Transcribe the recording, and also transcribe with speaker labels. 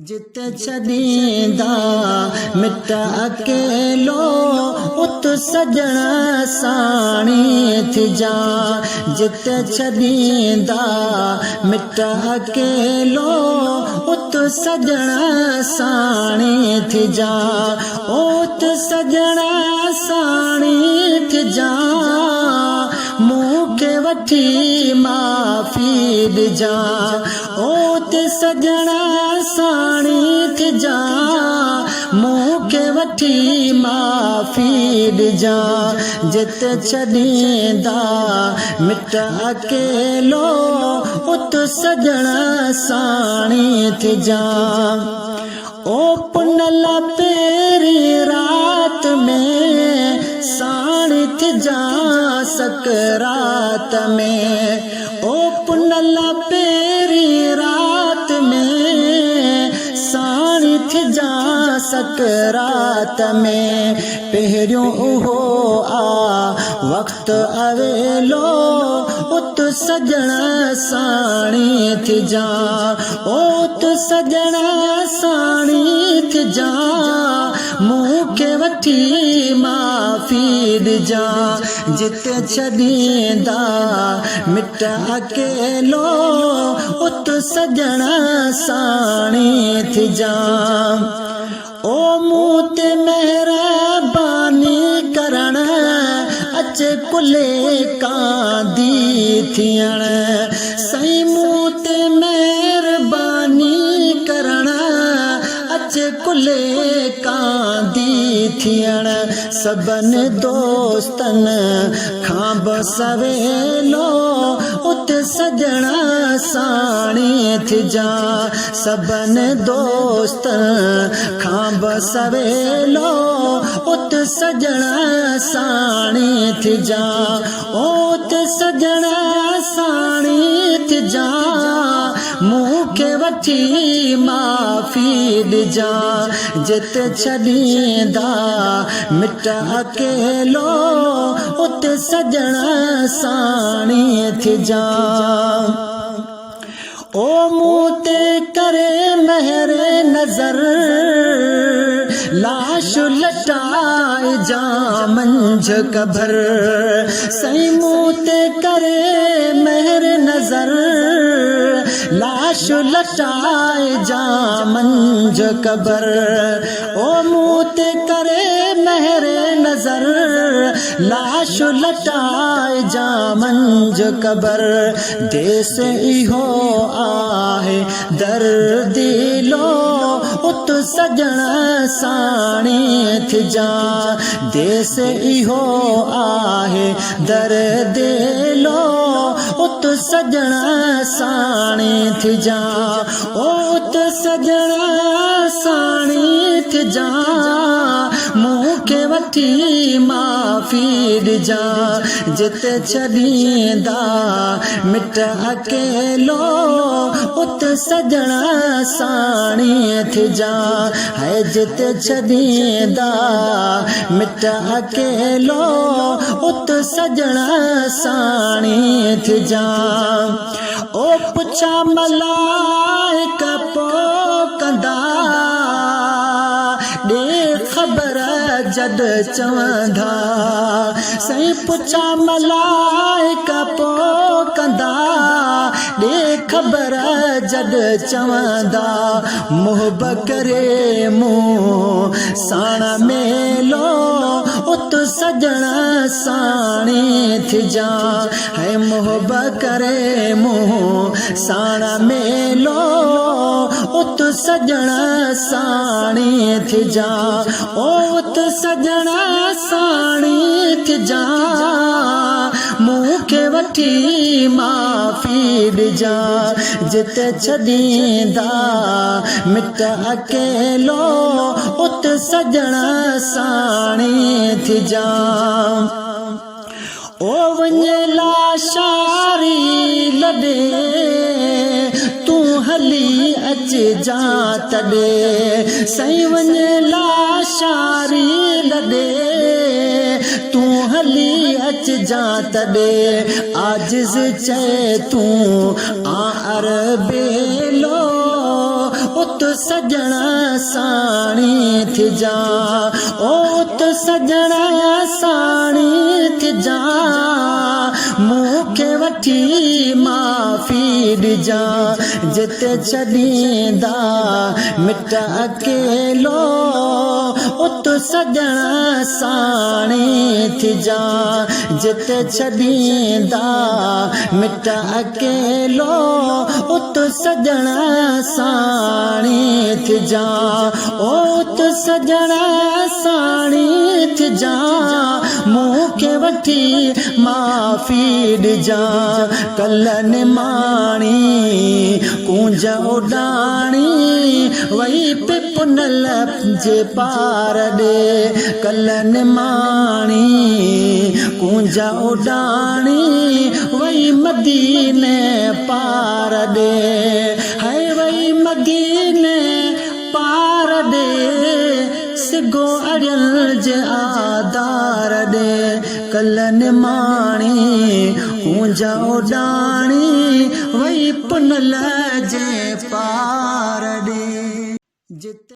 Speaker 1: जिते छदींदा मिट अकेलो उत सजणा साणी थी जा। जिते छदींदा मिट अकेलो उत सजणा साणी थी जा। उत सजणा साणी थी जा। मूंखे वठी माफ़ी ॾिजा। ओत सजणा साणी थी जा। मूंखे वठी माफ़ी ॾिजा। जिते छॾींदा मिट अकेलो उत सजणा साणी थी जा। ओ पुनल पहिरीं रात में साणी थी जा सकरात में। ओ पुनल पहिरीं रात में साणी थी जा सकरात में। पहिरियों उहो आ वक्त अवेलो उत सजणा साणी थी जा। उत सजणा साणी थी जा। मूंखे वठी माफ़ी ॾिजा। जिते छॾींदा मिट अकेलो उत सजणा साणी थी जा। ओ मूं ते महिरबानी करण अचे कुले कांदी थियण। साईं मूं ते महिरबानी करण अचे कुले कांदी थियण। सभिनी दोस्तनि खां बि सवेलो उत सजणा साणी थी जा। सभिनी दोस्तनि खां बि सवेलो उत सजणा साणी थी जा। उत सजणा साणी थी जा। मूंखे वठी माफ़ी ॾिजा। जिते छॾींदा मिट अकेलो उत सजणा साणी थी जा। ओ मूं ते करे महर नज़र लाश लटाए जा मंझ कबर। साईं मूं ते करे महर नज़र लाश लटाए जा मंझ कबर। ओ मूं ते करे महर नज़र लाश लटाए जा मंझ कबर। देश इहो आहे दर्दिलो उत सजणा साणी थी जा। देश इहो आहे दर्दिलो उत सजणा साणी थी जा। उत सजणा साणी थी जा। मूंखे वठी माफ़ी ॾिजा। जिते छॾींदा मिट अकेलो उत सजणा साणी थी जा। है जिते छॾींदा मिट अकेलो उत सजणा साणी थी जा। ओ पुछा मलाइक पोइ कंदा ॾे ख़बर जद चवंदा। साईं पुछा मलाइक पोइ कंदा ॾे ख़बर जद चवंदा। मुहब करे मूं साण मेलो उत सजणा साणी थी जा। है मुहब करे मूं साण मेलो उत सजणा साणी थी जा। उत सजणा साणी थी जा। मूंखे वठी माफ़ी ॾिजा। जिते छॾींदा मिट अकेलो उत सजणा साणी थी जा। ओ वञे लाशारी लॾे तूं हली अचिजा तॾे। साईं वञे लाशारी लॾे तूं हली अचिजा तॾे। आजिज़ चए तूं आ अरबेलो उत सजणा साणी थी जा उत सजणा साणी थी जा मूंखे वठी माफ़ी ॾिजा जिते छॾींदा मिट अकेलो उत सजणा साणी थी जा जिते छॾींदा मिट अकेलो उत सजणा साणी थी जा उत सजणा साणी थी जा मूंखे वठी माफ़ी ॾिजा कल्ह निमाणी कूंज उॾाणी वही पिपुनल जे पार ॾे कल्ह निमाणी कूंज उॾाणी वही मदीने पार ॾे है वही मदीने पार ॾे सिगो अड़ियल जे आधार ॾे कल्ह निमाणी कूंज उॾाणी वही पुनल जे पार ॾे।